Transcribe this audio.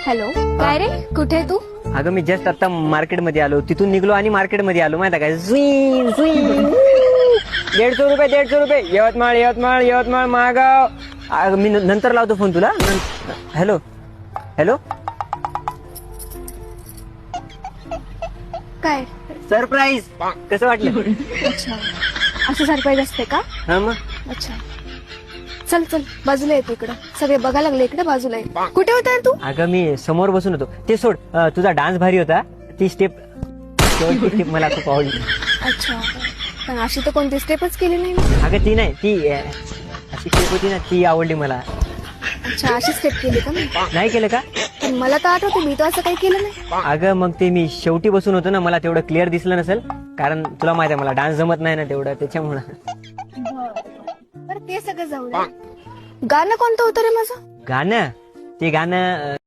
Hello, काय रे, कुठे आहे तू? अगं मी जस्ट आता मार्केटमध्ये आलो, तिथून निघलो आणि मार्केटमध्ये आलो. माहिती काय, 150 रुपये यवतमाळ यवतमाळ यवतमाळ महागाव. मी नंतर लावतो फोन तुला. हॅलो हॅलो, काय? सरप्राईज. कसं वाटलं? अच्छा, असं सरप्राईज असते का? हा मग. अच्छा, चल चल, बाजूला येते इकडं. सगळे बघायला लागले इकडे, बाजूला आहे. कुठे होता रे तू? अगं मी समोर बसून होतो. ते सोड, तुझा डान्स भारी होता. ती स्टेप, शेवटची स्टेप मला खूप आवडली. अच्छा, पण अशी तर कोणती स्टेपच केली नाही मी. अगं ती नाही, ती अशी स्टेप होती ना, ती आवडली मला. अच्छा, अशी स्टेप केली का मी? नाही केलं का? पण मला तर आठवते मी तर असं काही केलं नाही. अगं मग ते मी शेवटी बसून होतो ना, मला तेवढं क्लिअर दिसलं नसेल, कारण तुला माहिती आहे मला डान्स जमत नाही ना तेवढं, त्याच्यामुळं. बरं, ते सगळं जाऊ दे. गाणं कोणतं होतं रे माझं? गाणं, ते गाणं